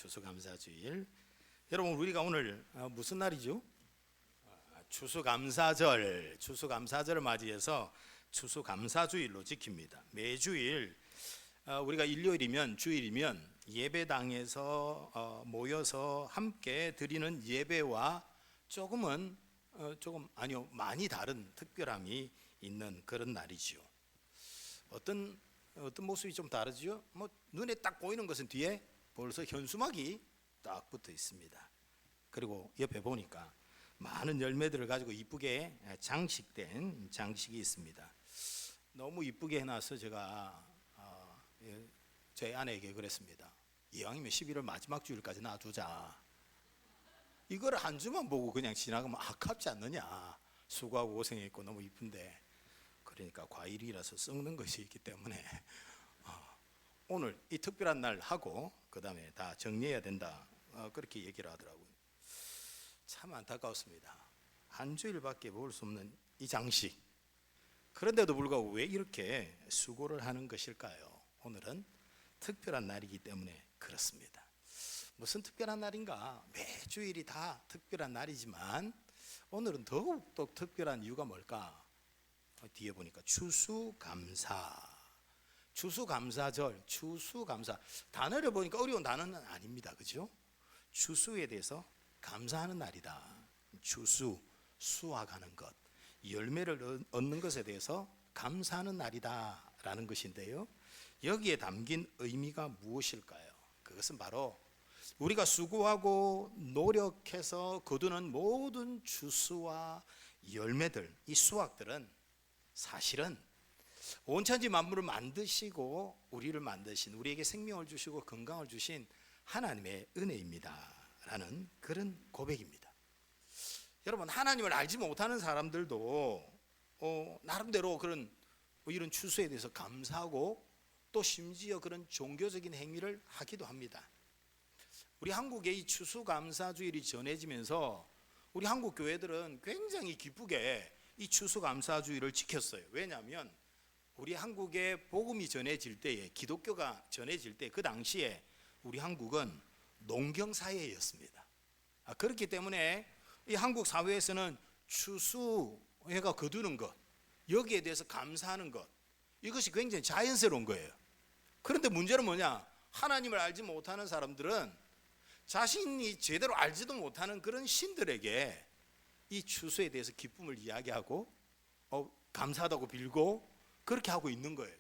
추수감사주일. 여러분, 우리가 오늘 무슨 날이죠? 추수감사절. 추수감사절을 맞이해서 추수감사주일로 지킵니다. 매주일 우리가 일요일이면 주일이면 예배당에서 모여서 함께 드리는 예배와 많이 다른 특별함이 있는 그런 날이죠. 어떤 모습이 좀 다르죠? 눈에 딱 보이는 것은 뒤에 벌써 현수막이 딱 붙어 있습니다. 그리고 옆에 보니까 많은 열매들을 가지고 이쁘게 장식된 장식이 있습니다. 너무 이쁘게 해놔서 제가 제 아내에게 그랬습니다. 이왕이면 11월 마지막 주일까지 놔두자. 이걸 한 주만 보고 그냥 지나가면 아깝지 않느냐. 수고하고 고생했고 너무 이쁜데. 그러니까 과일이라서 썩는 것이 있기 때문에 오늘 이 특별한 날 하고 그 다음에 다 정리해야 된다, 그렇게 얘기를 하더라고요. 참 안타까웠습니다. 한 주일밖에 볼 수 없는 이 장식, 그런데도 불구하고 왜 이렇게 수고를 하는 것일까요? 오늘은 특별한 날이기 때문에 그렇습니다. 무슨 특별한 날인가? 매주일이 다 특별한 날이지만 오늘은 더욱더 특별한 이유가 뭘까? 뒤에 보니까 추수감사, 추수감사절, 추수감사. 단어를 보니까 어려운 단어는 아닙니다. 그죠? 추수에 대해서 감사하는 날이다. 추수, 수확하는 것, 열매를 얻는 것에 대해서 감사하는 날이다 라는 것인데요, 여기에 담긴 의미가 무엇일까요? 그것은 바로 우리가 수고하고 노력해서 거두는 모든 추수와 열매들, 이 수확들은 사실은 온천지 만물을 만드시고 우리를 만드신, 우리에게 생명을 주시고 건강을 주신 하나님의 은혜입니다 라는 그런 고백입니다. 여러분, 하나님을 알지 못하는 사람들도 나름대로 그런 이런 추수에 대해서 감사하고 또 심지어 그런 종교적인 행위를 하기도 합니다. 우리 한국에 이 추수감사주일이 전해지면서 우리 한국 교회들은 굉장히 기쁘게 이 추수감사주일을 지켰어요. 왜냐하면 우리 한국에 복음이 전해질 때에, 기독교가 전해질 때, 그 당시에 우리 한국은 농경사회였습니다. 그렇기 때문에 이 한국 사회에서는 추수해가 거두는 것, 여기에 대해서 감사하는 것, 이것이 굉장히 자연스러운 거예요. 그런데 문제는 뭐냐? 하나님을 알지 못하는 사람들은 자신이 제대로 알지도 못하는 그런 신들에게 이 추수에 대해서 기쁨을 이야기하고 감사하다고 빌고 그렇게 하고 있는 거예요.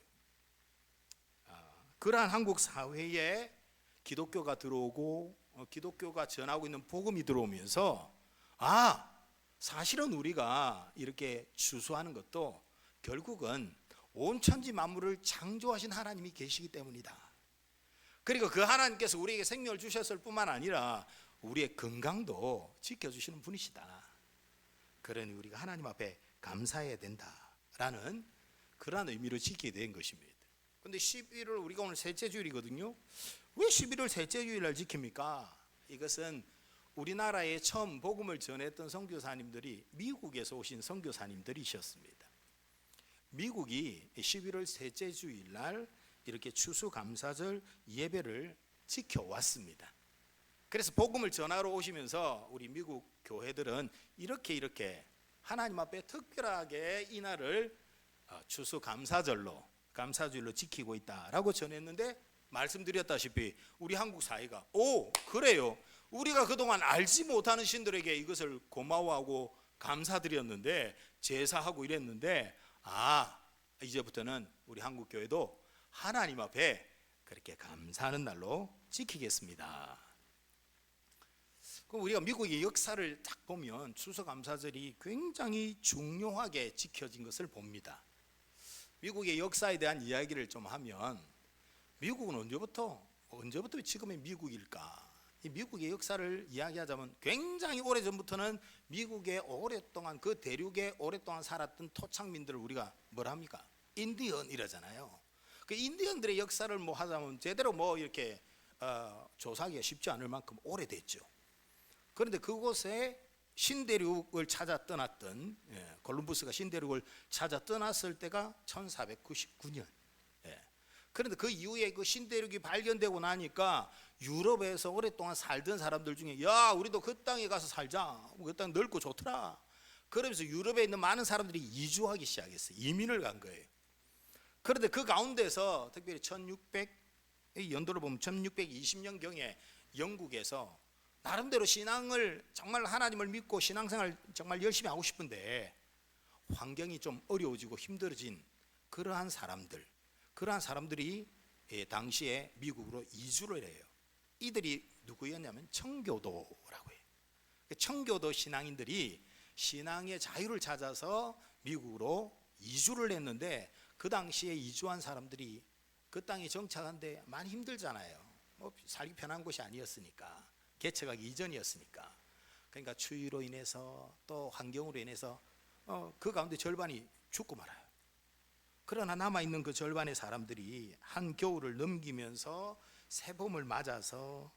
그러한 한국 사회에 기독교가 들어오고 기독교가 전하고 있는 복음이 들어오면서 사실은 우리가 이렇게 추수하는 것도 결국은 온 천지 만물을 창조하신 하나님이 계시기 때문이다. 그리고 그 하나님께서 우리에게 생명을 주셨을 뿐만 아니라 우리의 건강도 지켜주시는 분이시다. 그러니 우리가 하나님 앞에 감사해야 된다라는 그러한 의미로 지키게 된 것입니다. 그런데 11월, 우리가 오늘 셋째 주일이거든요. 왜 11월 셋째 주일을 지킵니까? 이것은 우리나라에 처음 복음을 전했던 선교사님들이 미국에서 오신 선교사님들이셨습니다. 미국이 11월 셋째 주일날 이렇게 추수감사절 예배를 지켜왔습니다. 그래서 복음을 전하러 오시면서 우리 미국 교회들은 이렇게 하나님 앞에 특별하게 이 날을 추수감사절로, 감사주일로 지키고 있다라고 전했는데, 말씀드렸다시피 우리 한국 사회가 그래요, 우리가 그동안 알지 못하는 신들에게 이것을 고마워하고 감사드렸는데, 제사하고 이랬는데, 이제부터는 우리 한국 교회도 하나님 앞에 그렇게 감사하는 날로 지키겠습니다. 그럼 우리가 미국의 역사를 딱 보면 추수감사절이 굉장히 중요하게 지켜진 것을 봅니다. 미국의 역사에 대한 이야기를 좀 하면, 미국은 언제부터 지금의 미국일까? 이 미국의 역사를 이야기하자면 굉장히 오래전부터는 미국에 오랫동안, 그 대륙에 오랫동안 살았던 토착민들을 우리가 뭐라 합니까? 인디언 이러잖아요. 그 인디언들의 역사를 하자면 제대로 이렇게 조사하기가 쉽지 않을 만큼 오래됐죠. 그런데 그곳에 신대륙을 찾아 떠났던, 콜럼버스가 신대륙을 찾아 떠났을 때가 1499년. 그런데 그 이후에 그 신대륙이 발견되고 나니까 유럽에서 오랫동안 살던 사람들 중에 야 우리도 그 땅에 가서 살자, 그 땅 넓고 좋더라, 그러면서 유럽에 있는 많은 사람들이 이주하기 시작했어요. 이민을 간 거예요. 그런데 그 가운데서 특별히 1600 연도를 보면 1620년경에 영국에서 나름대로 신앙을 정말 하나님을 믿고 신앙생활 정말 열심히 하고 싶은데 환경이 좀 어려워지고 힘들어진 그러한 사람들이 당시에 미국으로 이주를 해요. 이들이 누구였냐면 청교도라고 해요. 청교도 신앙인들이 신앙의 자유를 찾아서 미국으로 이주를 했는데 그 당시에 이주한 사람들이 그 땅에 정착한데 많이 힘들잖아요. 뭐 살기 편한 곳이 아니었으니까, 개척하기 이전이었으니까. 그러니까 추위로 인해서 또 환경으로 인해서 그 가운데 절반이 죽고 말아요. 그러나 남아있는 그 절반의 사람들이 한 겨울을 넘기면서 새봄을 맞아서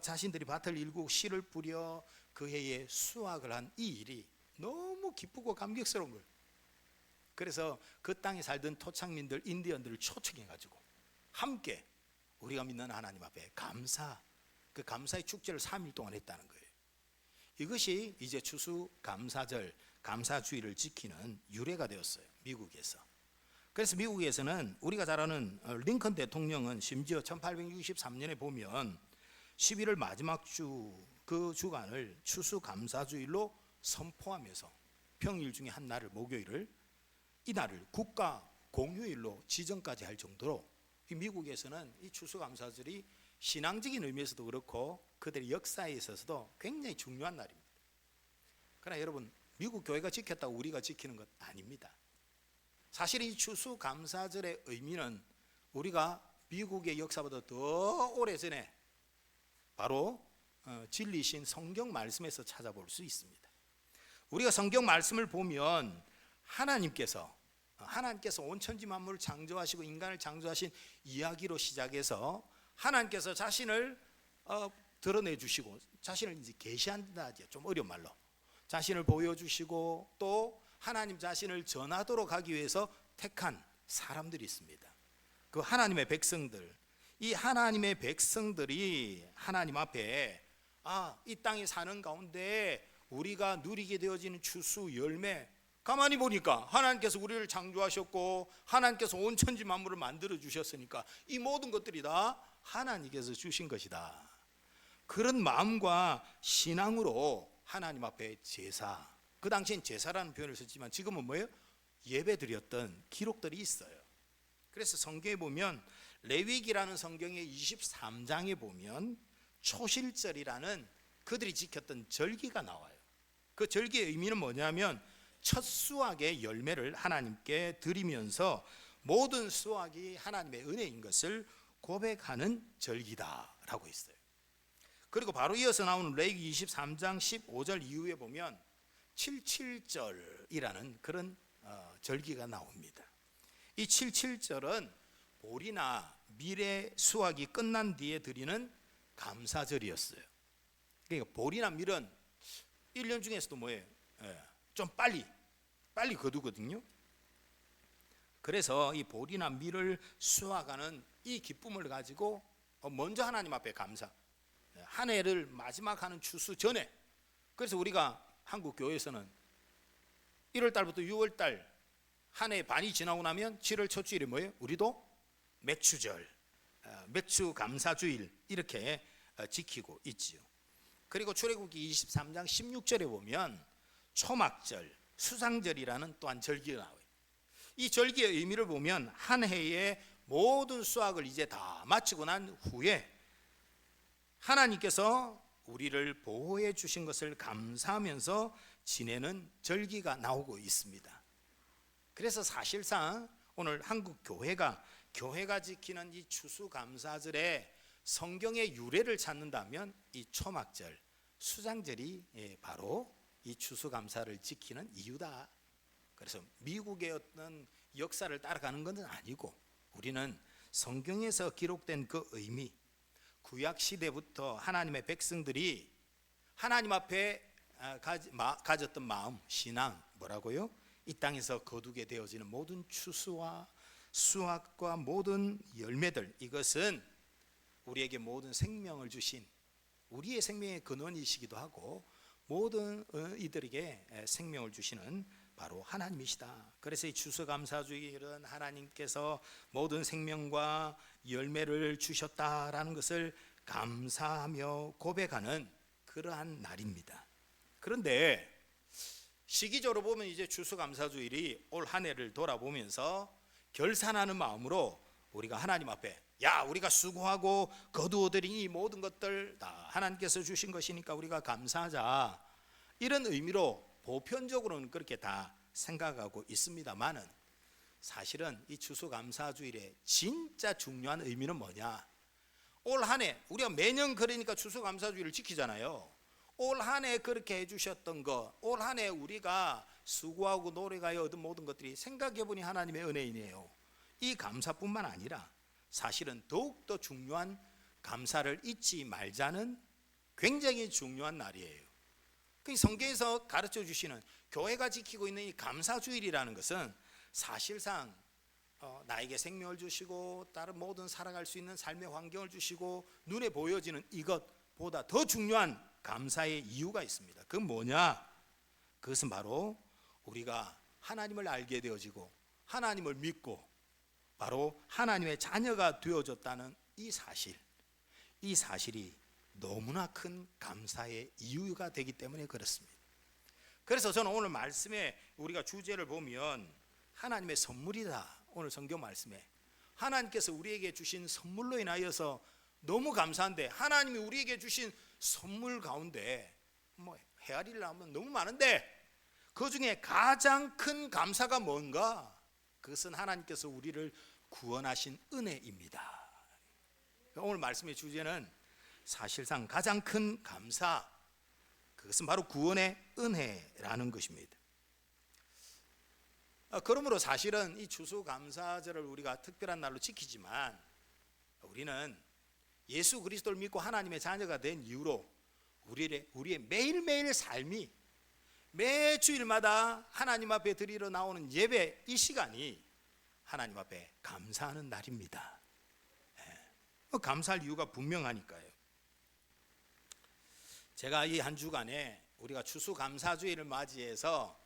자신들이 밭을 일구고 씨를 뿌려 그 해에 수확을 한 이 일이 너무 기쁘고 감격스러운 거예요. 그래서 그 땅에 살던 토착민들, 인디언들을 초청해가지고 함께 우리가 믿는 하나님 앞에 그 감사의 축제를 3일 동안 했다는 거예요. 이것이 이제 추수감사절, 감사주의를 지키는 유래가 되었어요, 미국에서. 그래서 미국에서는 우리가 잘 아는 링컨 대통령은 심지어 1863년에 보면 11월 마지막 그 주간을 추수감사주일로 선포하면서 평일 중에 한 날을, 목요일을, 이 날을 국가 공휴일로 지정까지 할 정도로 미국에서는 이 추수감사절이 신앙적인 의미에서도 그렇고 그들의 역사에 있어서도 굉장히 중요한 날입니다. 그러나 여러분, 미국 교회가 지켰다고 우리가 지키는 것 아닙니다. 사실 이 추수감사절의 의미는 우리가 미국의 역사보다 더 오래전에 바로 진리신 성경 말씀에서 찾아볼 수 있습니다. 우리가 성경 말씀을 보면 하나님께서 온 천지 만물을 창조하시고 인간을 창조하신 이야기로 시작해서 하나님께서 자신을 드러내 주시고 자신을 이제 계시한다 하죠. 좀 어려운 말로 자신을 보여주시고 또 하나님 자신을 전하도록 하기 위해서 택한 사람들이 있습니다. 그 하나님의 백성들, 이 하나님의 백성들이 하나님 앞에 이 땅에 사는 가운데 우리가 누리게 되어지는 추수 열매, 가만히 보니까 하나님께서 우리를 창조하셨고 하나님께서 온 천지 만물을 만들어 주셨으니까 이 모든 것들이 다 하나님께서 주신 것이다. 그런 마음과 신앙으로 하나님 앞에 제사, 그 당시엔 제사라는 표현을 썼지만 지금은 뭐예요? 예배 드렸던 기록들이 있어요. 그래서 성경에 보면 레위기라는 성경의 23장에 보면 초실절이라는 그들이 지켰던 절기가 나와요. 그 절기의 의미는 뭐냐면 첫 수확의 열매를 하나님께 드리면서 모든 수확이 하나님의 은혜인 것을 고백하는 절기다라고 했어요. 그리고 바로 이어서 나오는 레위기 23장 15절 이후에 보면 77절이라는 그런 절기가 나옵니다. 이 77절은 보리나 밀의 수확이 끝난 뒤에 드리는 감사절이었어요. 그러니까 보리나 밀은 1년 중에서도 뭐예요? 좀 빨리 거두거든요. 그래서 이 보리나 밀을 수확하는 이 기쁨을 가지고 먼저 하나님 앞에 감사, 한 해를 마지막하는 추수 전에, 그래서 우리가 한국 교회에서는 1월 달부터 6월 달 한 해 반이 지나고 나면 7월 첫 주일이 뭐예요? 우리도 맥주절, 맥주 감사주일 이렇게 지키고 있지요. 그리고 출애굽기 23장 16절에 보면 초막절, 수상절이라는 또한 절기가 나와요. 이 절기의 의미를 보면 한 해의 모든 수확을 이제 다 마치고 난 후에 하나님께서 우리를 보호해 주신 것을 감사하면서 지내는 절기가 나오고 있습니다. 그래서 사실상 오늘 한국 교회가 지키는 이 추수감사절에 성경의 유래를 찾는다면 이 초막절, 수장절이 바로 이 추수감사를 지키는 이유다. 그래서 미국의 어떤 역사를 따라가는 것은 아니고 우리는 성경에서 기록된 그 의미, 구약 시대부터 하나님의 백성들이 하나님 앞에 가졌던 마음, 신앙, 뭐라고요? 이 땅에서 거두게 되어지는 모든 추수와 수확과 모든 열매들, 이것은 우리에게 모든 생명을 주신 우리의 생명의 근원이시기도 하고 모든 이들에게 생명을 주시는 바로 하나님이시다. 그래서 이 추수감사주일은 하나님께서 모든 생명과 열매를 주셨다라는 것을 감사하며 고백하는 그러한 날입니다. 그런데 시기적으로 보면 이제 추수감사주일이 올 한 해를 돌아보면서 결산하는 마음으로 우리가 하나님 앞에 우리가 수고하고 거두어들인 이 모든 것들 다 하나님께서 주신 것이니까 우리가 감사하자, 이런 의미로 보편적으로는 그렇게 다 생각하고 있습니다만은 사실은 이 추수감사주일의 진짜 중요한 의미는 뭐냐? 올 한 해 우리가 매년 그러니까 추수감사주일을 지키잖아요. 올 한 해 그렇게 해주셨던 것, 올 한 해 우리가 수고하고 노력하여 얻은 모든 것들이 생각해보니 하나님의 은혜이네요. 이 감사뿐만 아니라 사실은 더욱더 중요한 감사를 잊지 말자는 굉장히 중요한 날이에요. 성경에서 가르쳐 주시는 교회가 지키고 있는 이 감사주일이라는 것은 사실상 나에게 생명을 주시고 다른 모든 살아갈 수 있는 삶의 환경을 주시고 눈에 보여지는 이것보다 더 중요한 감사의 이유가 있습니다. 그건 뭐냐? 그것은 바로 우리가 하나님을 알게 되어지고 하나님을 믿고 바로 하나님의 자녀가 되어졌다는 이 사실이 너무나 큰 감사의 이유가 되기 때문에 그렇습니다. 그래서 저는 오늘 말씀에 우리가 주제를 보면 하나님의 선물이다. 오늘 성경 말씀에 하나님께서 우리에게 주신 선물로 인하여서 너무 감사한데, 하나님이 우리에게 주신 선물 가운데 헤아리려 하면 너무 많은데 그 중에 가장 큰 감사가 뭔가? 그것은 하나님께서 우리를 구원하신 은혜입니다. 오늘 말씀의 주제는 사실상 가장 큰 감사, 그것은 바로 구원의 은혜라는 것입니다. 그러므로 사실은 이 추수감사절을 우리가 특별한 날로 지키지만 우리는 예수 그리스도를 믿고 하나님의 자녀가 된 이후로 우리의 매일매일 삶이 매 주일마다 하나님 앞에 드리러 나오는 예배, 이 시간이 하나님 앞에 감사하는 날입니다. 감사할 이유가 분명하니까요. 제가 이 한 주간에 우리가 추수감사주일을 맞이해서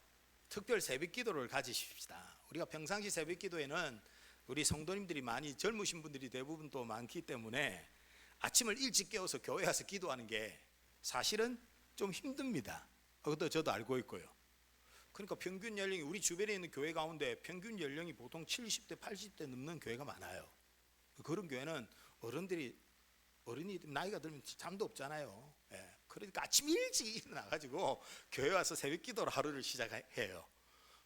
특별 새벽기도를 가지십시다. 우리가 평상시 새벽기도에는 우리 성도님들이 많이 젊으신 분들이 대부분 또 많기 때문에 아침을 일찍 깨워서 교회 와서 기도하는 게 사실은 좀 힘듭니다. 그것도 저도 알고 있고요. 그러니까 평균 연령이 우리 주변에 있는 교회 가운데 평균 연령이 보통 70대 80대 넘는 교회가 많아요. 그런 교회는 어른이 나이가 들면 잠도 없잖아요. 그러니까 아침 일찍 일어나가지고 교회 와서 새벽기도로 하루를 시작해요.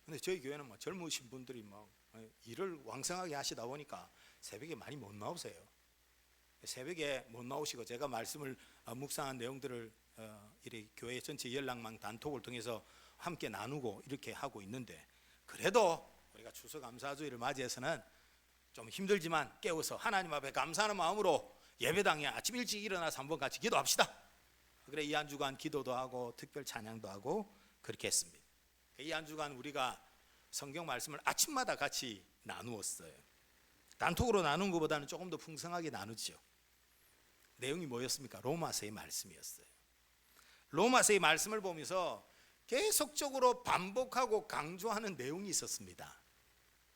근데 저희 교회는 젊으신 분들이 일을 왕성하게 하시다 보니까 새벽에 많이 못 나오세요. 새벽에 못 나오시고 제가 말씀을 묵상한 내용들을 이렇게 교회 전체 연락망 단톡을 통해서 함께 나누고 이렇게 하고 있는데, 그래도 우리가 추수감사주일을 맞이해서는 좀 힘들지만 깨워서 하나님 앞에 감사하는 마음으로 예배당에 아침 일찍 일어나서 한번 같이 기도합시다. 그래 이 한 주간 기도도 하고 특별 찬양도 하고 그렇게 했습니다. 이 한 주간 우리가 성경 말씀을 아침마다 같이 나누었어요. 단톡으로 나눈 것보다는 조금 더 풍성하게 나누죠. 내용이 뭐였습니까? 로마서의 말씀이었어요. 로마서의 말씀을 보면서 계속적으로 반복하고 강조하는 내용이 있었습니다.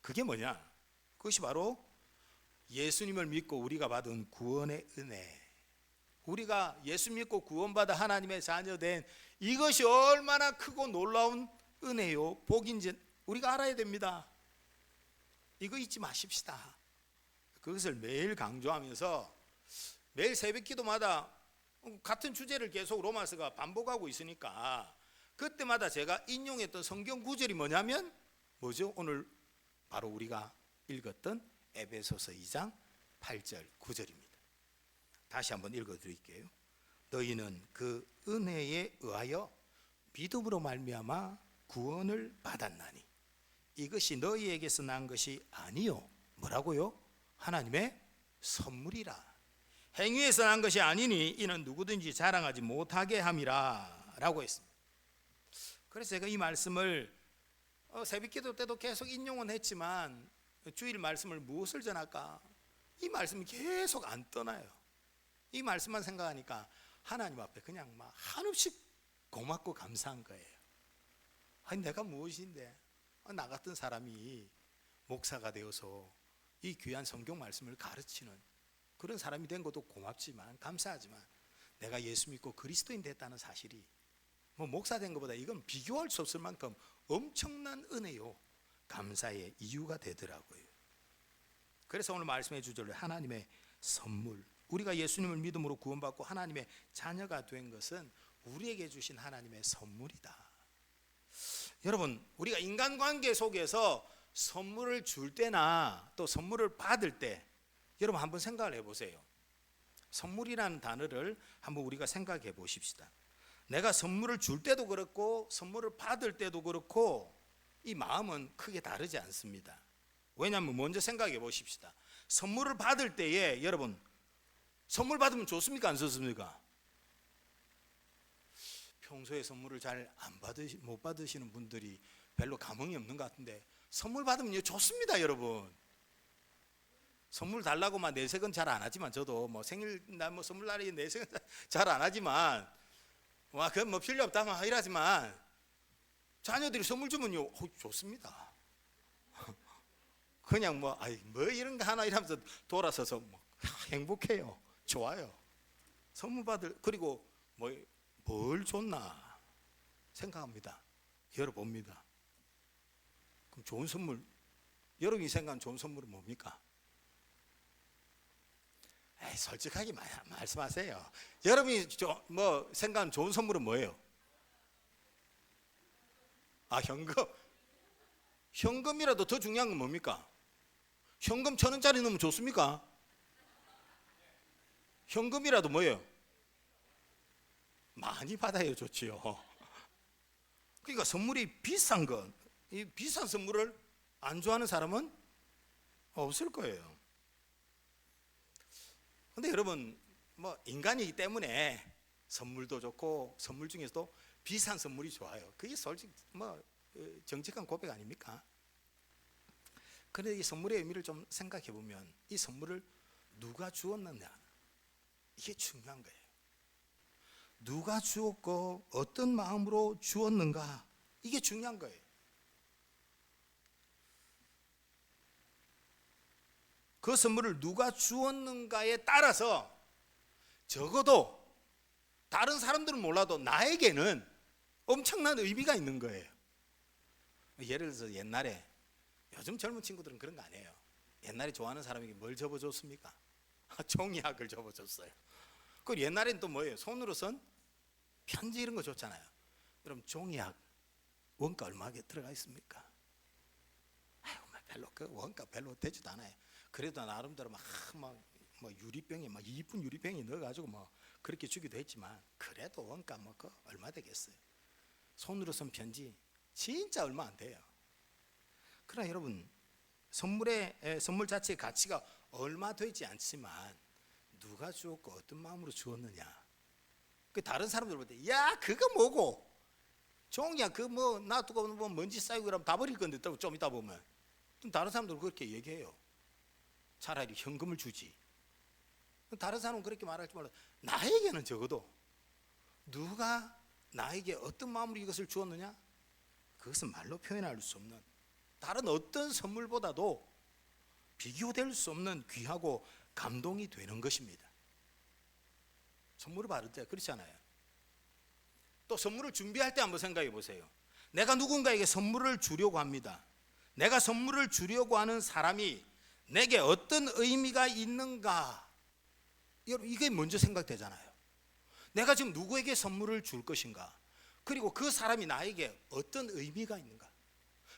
그게 뭐냐? 그것이 바로 예수님을 믿고 우리가 받은 구원의 은혜, 우리가 예수 믿고 구원받아 하나님의 자녀된 이것이 얼마나 크고 놀라운 은혜요 복인지 우리가 알아야 됩니다. 이거 잊지 마십시다. 그것을 매일 강조하면서 매일 새벽 기도마다 같은 주제를 계속 로마서가 반복하고 있으니까 그때마다 제가 인용했던 성경 구절이 뭐냐면 뭐죠? 오늘 바로 우리가 읽었던 에베소서 2장 8절 9절입니다. 다시 한번 읽어드릴게요. 너희는 그 은혜에 의하여 믿음으로 말미암아 구원을 받았나니 이것이 너희에게서 난 것이 아니요 뭐라고요? 하나님의 선물이라. 행위에서 난 것이 아니니 이는 누구든지 자랑하지 못하게 함이라 라고 했습니다. 그래서 제가 이 말씀을 새벽기도 때도 계속 인용은 했지만 주일 말씀을 무엇을 전할까? 이 말씀이 계속 안 떠나요. 이 말씀만 생각하니까 하나님 앞에 그냥 막 한없이 고맙고 감사한 거예요. 아니 내가 무엇인데 나 같은 사람이 목사가 되어서 이 귀한 성경 말씀을 가르치는 그런 사람이 된 것도 고맙지만 감사하지만 내가 예수 믿고 그리스도인 됐다는 사실이 뭐 목사 된 것보다 이건 비교할 수 없을 만큼 엄청난 은혜요 감사의 이유가 되더라고요. 그래서 오늘 말씀해 주절로 하나님의 선물, 우리가 예수님을 믿음으로 구원받고 하나님의 자녀가 된 것은 우리에게 주신 하나님의 선물이다. 여러분, 우리가 인간관계 속에서 선물을 줄 때나 또 선물을 받을 때 여러분 한번 생각을 해보세요. 선물이라는 단어를 한번 우리가 생각해 보십시다. 내가 선물을 줄 때도 그렇고 선물을 받을 때도 그렇고 이 마음은 크게 다르지 않습니다. 왜냐하면 먼저 생각해 보십시다. 선물을 받을 때에 여러분 선물 받으면 좋습니까 안 좋습니까? 평소에 선물을 잘 못 받으시는 분들이 별로 감흥이 없는 것 같은데 선물 받으면 좋습니다 여러분. 선물 달라고만 내색은 잘 안 하지만 저도 뭐 생일날 뭐 선물날이 내색은 잘 안 하지만 와 그건 뭐 필요 없다 막 이러지만 자녀들이 선물 주면요 좋습니다. 그냥 뭐 이런 거 하나 이러면서 돌아서서 뭐 행복해요. 좋아요. 선물 받을 그리고 뭘 줬나 생각합니다. 열어봅니다. 그럼 좋은 선물 여러분이 생각하는 좋은 선물은 뭡니까? 솔직하게 말씀하세요. 여러분이 생각하는 좋은 선물은 뭐예요? 현금. 현금이라도 더 중요한 건 뭡니까? 현금 1,000원짜리 넣으면 좋습니까? 현금이라도 뭐예요? 많이 받아야 좋지요. 그러니까 선물이 비싼 건, 이 비싼 선물을 안 좋아하는 사람은 없을 거예요. 근데 여러분 인간이기 때문에 선물도 좋고 선물 중에서도 비싼 선물이 좋아요. 그게 솔직히 정직한 고백 아닙니까? 그런데 이 선물의 의미를 좀 생각해 보면 이 선물을 누가 주었느냐 이게 중요한 거예요. 누가 주었고 어떤 마음으로 주었는가 이게 중요한 거예요. 그 선물을 누가 주었는가에 따라서 적어도 다른 사람들은 몰라도 나에게는 엄청난 의미가 있는 거예요. 예를 들어서 옛날에 요즘 젊은 친구들은 그런 거 아니에요. 옛날에 좋아하는 사람에게 뭘 접어줬습니까? 종이학을 접어줬어요. 그리고 옛날에는 또 뭐예요? 손으로 쓴 편지 이런 거 줬잖아요. 그럼 종이학 원가 얼마게 들어가 있습니까? 별로 그 원가 별로 되지도 않아요. 그래도 나름대로 유리병에 이쁜 유리병에 넣어가지고 그렇게 주기도 했지만 그래도 원가 그 얼마 되겠어요? 손으로 쓴 편지 진짜 얼마 안 돼요. 그러나 여러분 선물 자체의 가치가 얼마 되지 않지만 누가 주었고 어떤 마음으로 주었느냐. 그 다른 사람들 볼 때 야 그거 뭐고 종이야 그 놔두고 먼지 쌓이고 그러면 다 버릴 건데 좀 이따 보면 다른 사람들은 그렇게 얘기해요. 차라리 현금을 주지. 다른 사람은 그렇게 말할지 몰라도 나에게는 적어도 누가 나에게 어떤 마음으로 이것을 주었느냐 그것은 말로 표현할 수 없는 다른 어떤 선물보다도 비교될 수 없는 귀하고 감동이 되는 것입니다. 선물을 받을 때 그렇지 않아요? 또 선물을 준비할 때 한번 생각해 보세요. 내가 누군가에게 선물을 주려고 합니다. 내가 선물을 주려고 하는 사람이 내게 어떤 의미가 있는가 여러분 이게 먼저 생각되잖아요. 내가 지금 누구에게 선물을 줄 것인가 그리고 그 사람이 나에게 어떤 의미가 있는가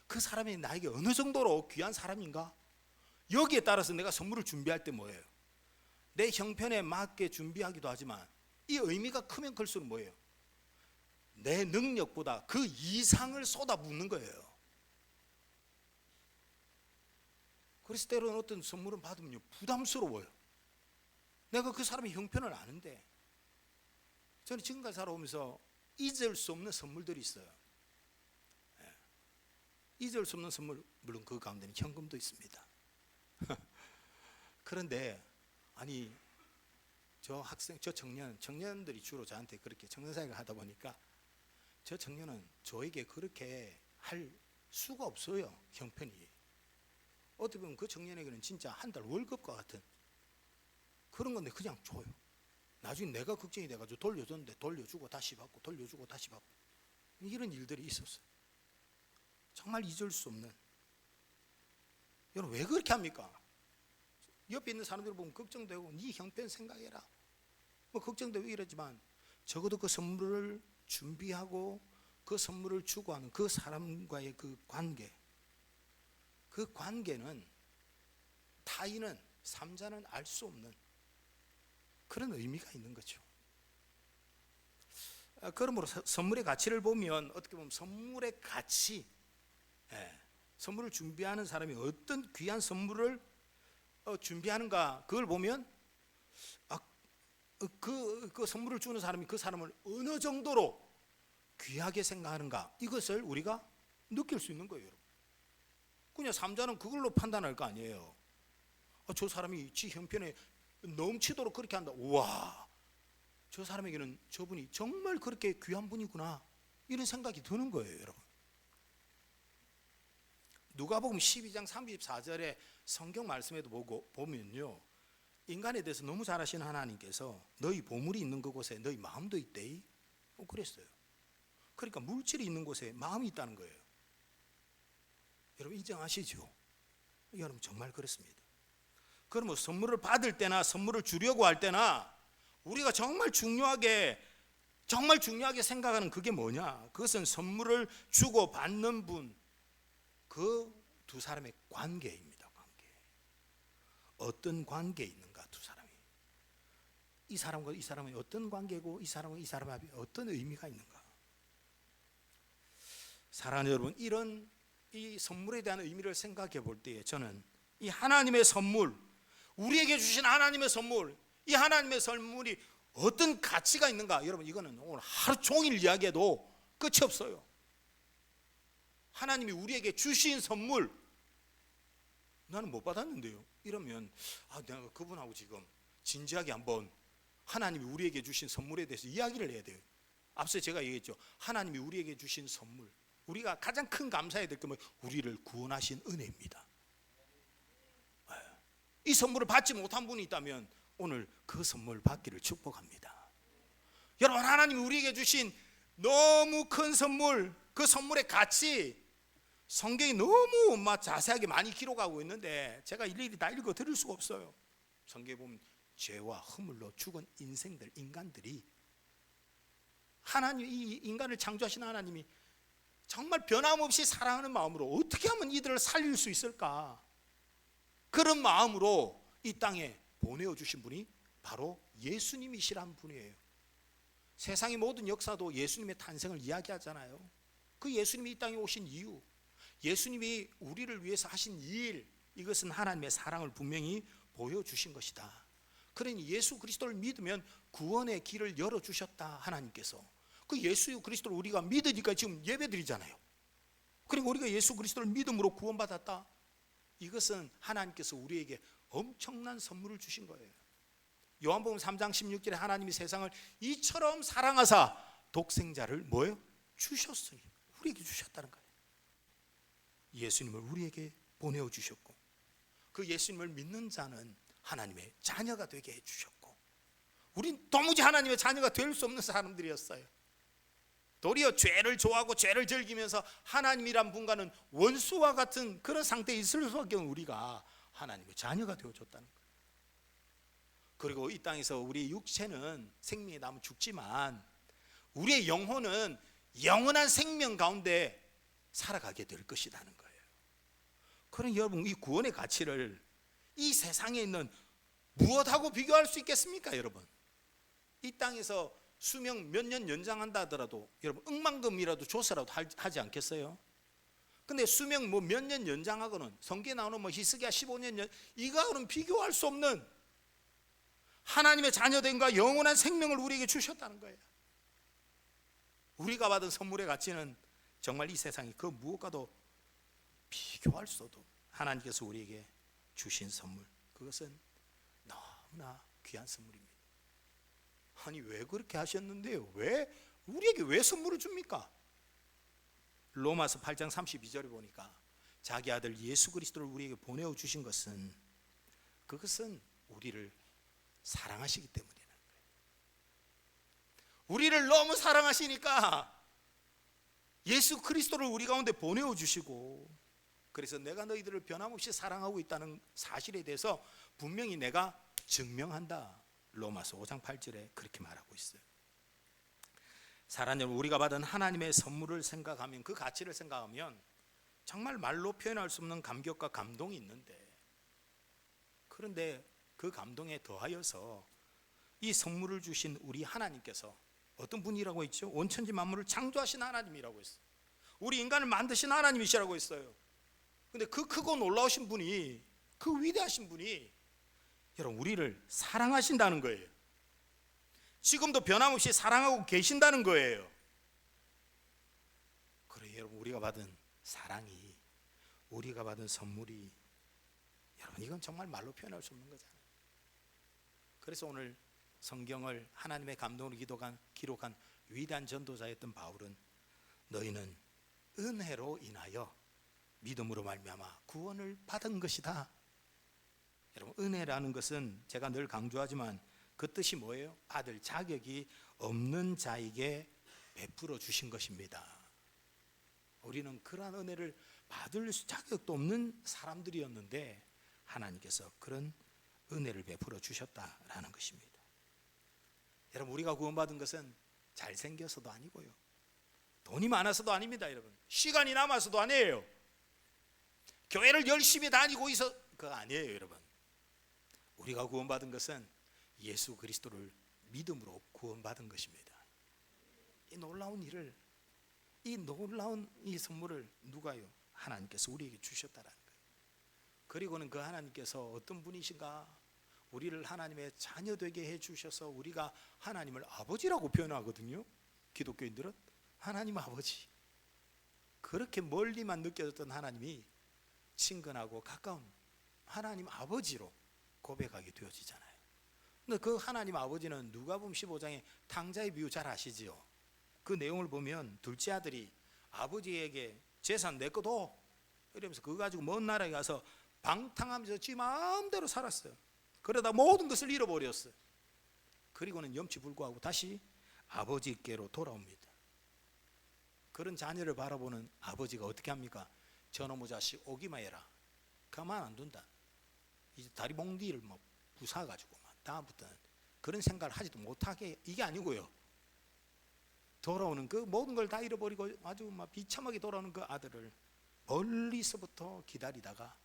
그 사람이 나에게 어느 정도로 귀한 사람인가 여기에 따라서 내가 선물을 준비할 때 뭐예요? 내 형편에 맞게 준비하기도 하지만 이 의미가 크면 클수록 뭐예요? 내 능력보다 그 이상을 쏟아붓는 거예요. 그래서 때로는 어떤 선물을 받으면 부담스러워요. 내가 그 사람의 형편을 아는데 저는 지금까지 살아오면서 잊을 수 없는 선물들이 있어요. 잊을 수 없는 선물 물론 그 가운데는 현금도 있습니다. 그런데 아니 저 학생, 저 청년들이 주로 저한테 그렇게 청년사역을 하다 보니까 저 청년은 저에게 그렇게 할 수가 없어요. 형편이 어떻게 보면 그 청년에게는 진짜 한 달 월급과 같은 그런 건데 그냥 줘요. 나중에 내가 걱정이 돼가지고 돌려줬는데 돌려주고 다시 받고 돌려주고 다시 받고 이런 일들이 있었어요. 정말 잊을 수 없는. 여러분 왜 그렇게 합니까? 옆에 있는 사람들 보면 걱정되고 네 형편 생각해라 뭐 걱정되고 이러지만 적어도 그 선물을 준비하고 그 선물을 주고 하는 그 사람과의 그 관계는 타인은 삼자는 알 수 없는 그런 의미가 있는 거죠. 그러므로 선물의 가치를 보면 어떻게 보면 선물의 가치, 선물을 준비하는 사람이 어떤 귀한 선물을 준비하는가 그걸 보면 그 선물을 주는 사람이 그 사람을 어느 정도로 귀하게 생각하는가 이것을 우리가 느낄 수 있는 거예요. 여러분. 그냥 삼자는 그걸로 판단할 거 아니에요. 저 사람이 지 형편에 넘치도록 그렇게 한다. 우와, 저 사람에게는 저분이 정말 그렇게 귀한 분이구나 이런 생각이 드는 거예요. 여러분. 누가복음 12장 34절에 성경 말씀에도 보면요, 인간에 대해서 너무 잘 아시는 하나님께서 너희 보물이 있는 그곳에 너희 마음도 있대 그랬어요. 그러니까 물질이 있는 곳에 마음이 있다는 거예요. 여러분 인정하시죠? 여러분 정말 그렇습니다. 그러면 선물을 받을 때나 선물을 주려고 할 때나 우리가 정말 중요하게 생각하는 그게 뭐냐? 그것은 선물을 주고 받는 분, 그 두 사람의 관계입니다. 관계. 어떤 관계에 있는가 두 사람이. 이 사람과 이 사람은 어떤 관계고 이 사람과 이 사람의 어떤 의미가 있는가. 사랑하는 여러분, 이런 이 선물에 대한 의미를 생각해 볼 때에 저는 이 하나님의 선물, 우리에게 주신 하나님의 선물, 이 하나님의 선물이 어떤 가치가 있는가. 여러분 이거는 오늘 하루 종일 이야기해도 끝이 없어요. 하나님이 우리에게 주신 선물 나는 못 받았는데요 이러면 내가 그분하고 지금 진지하게 한번 하나님이 우리에게 주신 선물에 대해서 이야기를 해야 돼요. 앞서 제가 얘기했죠. 하나님이 우리에게 주신 선물, 우리가 가장 큰 감사해야 될 게 우리를 구원하신 은혜입니다. 이 선물을 받지 못한 분이 있다면 오늘 그 선물 받기를 축복합니다. 여러분 하나님이 우리에게 주신 너무 큰 선물, 그 선물의 가치 성경이 너무 자세하게 많이 기록하고 있는데 제가 일일이 다 읽어 드릴 수가 없어요. 성경에 보면 죄와 허물로 죽은 인간들이 하나님, 이 인간을 창조하신 하나님이 정말 변함없이 사랑하는 마음으로 어떻게 하면 이들을 살릴 수 있을까, 그런 마음으로 이 땅에 보내어 주신 분이 바로 예수님이시란 분이에요. 세상의 모든 역사도 예수님의 탄생을 이야기하잖아요. 그 예수님이 이 땅에 오신 이유, 예수님이 우리를 위해서 하신 일, 이것은 하나님의 사랑을 분명히 보여주신 것이다. 그러니 예수 그리스도를 믿으면 구원의 길을 열어주셨다. 하나님께서 그 예수 그리스도를 우리가 믿으니까 지금 예배드리잖아요. 그리고 우리가 예수 그리스도를 믿음으로 구원받았다. 이것은 하나님께서 우리에게 엄청난 선물을 주신 거예요. 요한복음 3장 16절에 하나님이 세상을 이처럼 사랑하사 독생자를 뭐예요? 주셨으니, 우리에게 주셨다는 거예요. 예수님을 우리에게 보내어 주셨고, 그 예수님을 믿는 자는 하나님의 자녀가 되게 해주셨고, 우린 도무지 하나님의 자녀가 될 수 없는 사람들이었어요. 도리어 죄를 좋아하고 죄를 즐기면서 하나님이란 분과는 원수와 같은 그런 상태에 있을 수밖에 없는 우리가 하나님의 자녀가 되어줬다는 거예요. 그리고 이 땅에서 우리의 육체는 생명이 남아 죽지만 우리의 영혼은 영원한 생명 가운데 살아가게 될 것이라는 거예요. 그럼 여러분, 이 구원의 가치를 이 세상에 있는 무엇하고 비교할 수 있겠습니까? 여러분, 이 땅에서 수명 몇 년 연장한다 하더라도 여러분 억만금이라도 줘서라도 하지 않겠어요? 근데 수명 뭐 몇 년 연장하고는 성경에 나오는 뭐 히스기야 15년 이거하고는 비교할 수 없는 하나님의 자녀됨과 영원한 생명을 우리에게 주셨다는 거예요. 우리가 받은 선물의 가치는 정말 이 세상이 그 무엇과도 비교할 수 없도록 하나님께서 우리에게 주신 선물, 그것은 너무나 귀한 선물입니다. 아니 왜 그렇게 하셨는데요? 왜 우리에게 왜 선물을 줍니까? 로마서 8장 32절에 보니까 자기 아들 예수 그리스도를 우리에게 보내어 주신 것은, 그것은 우리를 사랑하시기 때문이라는 거예요. 우리를 너무 사랑하시니까 예수 그리스도를 우리 가운데 보내어 주시고, 그래서 내가 너희들을 변함없이 사랑하고 있다는 사실에 대해서 분명히 내가 증명한다. 로마서 5장 8절에 그렇게 말하고 있어요. 사랑하는 여러분, 우리가 받은 하나님의 선물을 생각하면, 그 가치를 생각하면 정말 말로 표현할 수 없는 감격과 감동이 있는데, 그런데 그 감동에 더하여서 이 선물을 주신 우리 하나님께서 어떤 분이라고 했죠? 온천지 만물을 창조하신 하나님이라고 했어요. 우리 인간을 만드신 하나님이시라고 했어요. 근데 그 크고 놀라우신 분이, 그 위대하신 분이 여러분 우리를 사랑하신다는 거예요. 지금도 변함없이 사랑하고 계신다는 거예요. 그래 여러분, 우리가 받은 사랑이, 우리가 받은 선물이, 여러분 이건 정말 말로 표현할 수 없는 거잖아요. 그래서 오늘 성경을 하나님의 감동으로 기록한 위대한 전도자였던 바울은, 너희는 은혜로 인하여 믿음으로 말미암아 구원을 받은 것이다. 여러분 은혜라는 것은 제가 늘 강조하지만 그 뜻이 뭐예요? 받을 자격이 없는 자에게 베풀어 주신 것입니다. 우리는 그러한 은혜를 받을 자격도 없는 사람들이었는데 하나님께서 그런 은혜를 베풀어 주셨다라는 것입니다. 여러분 우리가 구원받은 것은 잘생겨서도 아니고요, 돈이 많아서도 아닙니다. 여러분 시간이 남아서도 아니에요, 교회를 열심히 다니고 있어 그거 아니에요. 여러분 우리가 구원받은 것은 예수 그리스도를 믿음으로 구원받은 것입니다. 이 놀라운 일을, 이 놀라운 이 선물을 누가요? 하나님께서 우리에게 주셨다라는 거예요. 그리고는 그 하나님께서 어떤 분이신가? 우리를 하나님의 자녀 되게 해주셔서 우리가 하나님을 아버지라고 표현하거든요. 기독교인들은 하나님 아버지, 그렇게 멀리만 느껴졌던 하나님이 친근하고 가까운 하나님 아버지로 고백하게 되어지잖아요. 근데 그 하나님 아버지는 누가복음 15장에 탕자의 비유 잘 아시지요? 그 내용을 보면 둘째 아들이 아버지에게 재산 내 거 줘 이러면서 그거 가지고 먼 나라에 가서 방탕하면서 지 마음대로 살았어요. 그러다 모든 것을 잃어버렸어요. 그리고는 염치불구하고 다시 아버지께로 돌아옵니다. 그런 자녀를 바라보는 아버지가 어떻게 합니까? 저놈의 자식 오기만 해라, 가만 안 둔다. 이제 다리 몽디를 막 부사가지고 막 다음부터는 그런 생각을 하지도 못하게, 이게 아니고요, 돌아오는 그 모든 걸 다 잃어버리고 아주 막 비참하게 돌아오는 그 아들을 멀리서부터 기다리다가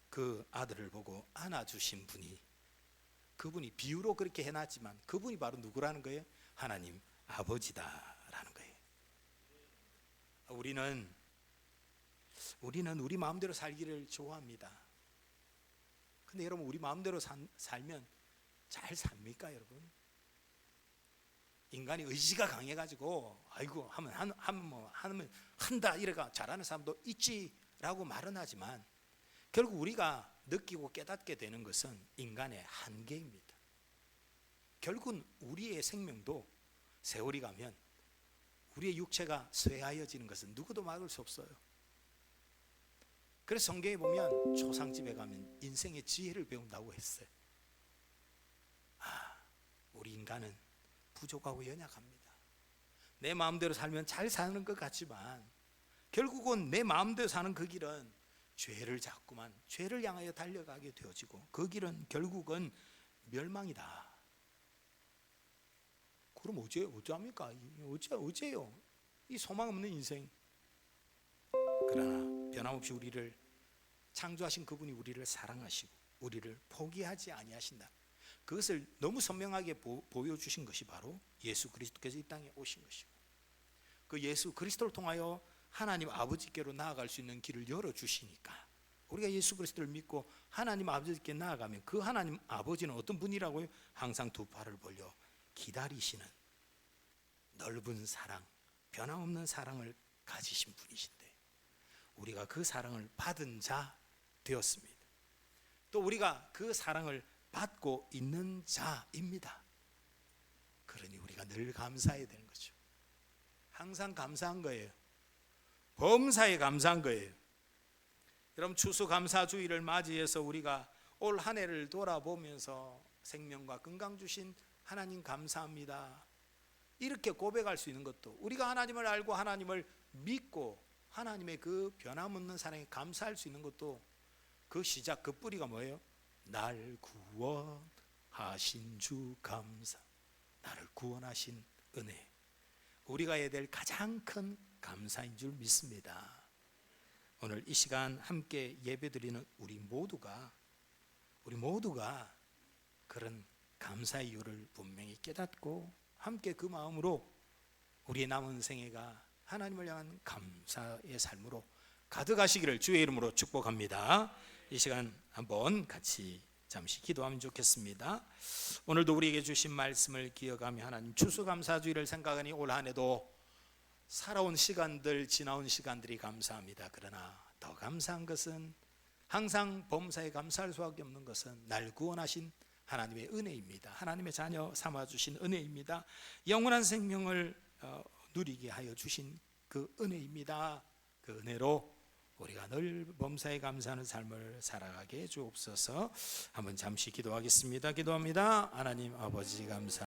그 아들을 보고 안아주신 분이, 그분이 비유로 그렇게 해놨지만 그분이 바로 누구라는 거예요? 하나님 아버지다라는 거예요. 우리는 우리 마음대로 살기를 좋아합니다. 근데 여러분 우리 마음대로 살면 잘 삽니까 여러분? 인간이 의지가 강해가지고 아이고 하면 한다 이래가 잘하는 사람도 있지라고 말은 하지만, 결국 우리가 느끼고 깨닫게 되는 것은 인간의 한계입니다. 결국은 우리의 생명도 세월이 가면 우리의 육체가 쇠하여지는 것은 누구도 막을 수 없어요. 그래서 성경에 보면 초상집에 가면 인생의 지혜를 배운다고 했어요. 우리 인간은 부족하고 연약합니다. 내 마음대로 살면 잘 사는 것 같지만 결국은 내 마음대로 사는 그 길은 죄를 자꾸만 죄를 향하여 달려가게 되어지고 그 길은 결국은 멸망이다. 그럼 어쩌합니까? 어째요? 이 소망 없는 인생. 그러나 변함없이 우리를 창조하신 그분이 우리를 사랑하시고 우리를 포기하지 아니하신다. 그것을 너무 선명하게 보여주신 것이 바로 예수 그리스도께서 이 땅에 오신 것이고, 그 예수 그리스도를 통하여 하나님 아버지께로 나아갈 수 있는 길을 열어주시니까 우리가 예수 그리스도를 믿고 하나님 아버지께 나아가면 그 하나님 아버지는 어떤 분이라고요? 항상 두 팔을 벌려 기다리시는 넓은 사랑, 변함없는 사랑을 가지신 분이신데 우리가 그 사랑을 받은 자 되었습니다. 또 우리가 그 사랑을 받고 있는 자입니다. 그러니 우리가 늘 감사해야 되는 거죠. 항상 감사한 거예요. 범사에 감사한 거예요. 여러분, 추수감사주의를 맞이해서 우리가 올 한 해를 돌아보면서 생명과 건강 주신 하나님 감사합니다, 이렇게 고백할 수 있는 것도, 우리가 하나님을 알고 하나님을 믿고 하나님의 그 변함없는 사랑에 감사할 수 있는 것도, 그 시작, 그 뿌리가 뭐예요? 날 구원하신 주 감사. 나를 구원하신 은혜, 우리가 해야 될 가장 큰 감사인 줄 믿습니다. 오늘 이 시간 함께 예배드리는 우리 모두가 그런 감사의 이유를 분명히 깨닫고 함께 그 마음으로 우리의 남은 생애가 하나님을 향한 감사의 삶으로 가득하시기를 주의 이름으로 축복합니다. 이 시간 한번 같이 잠시 기도하면 좋겠습니다. 오늘도 우리에게 주신 말씀을 기억하며 하나님 추수감사주의를 생각하니 올 한 해도 살아온 시간들, 지나온 시간들이 감사합니다. 그러나 더 감사한 것은, 항상 범사에 감사할 수밖에 없는 것은 날 구원하신 하나님의 은혜입니다. 하나님의 자녀 삼아주신 은혜입니다. 영원한 생명을 누리게 하여 주신 그 은혜입니다. 그 은혜로 우리가 늘 범사에 감사하는 삶을 살아가게 해 주옵소서. 한번 잠시 기도하겠습니다. 기도합니다. 하나님 아버지 감사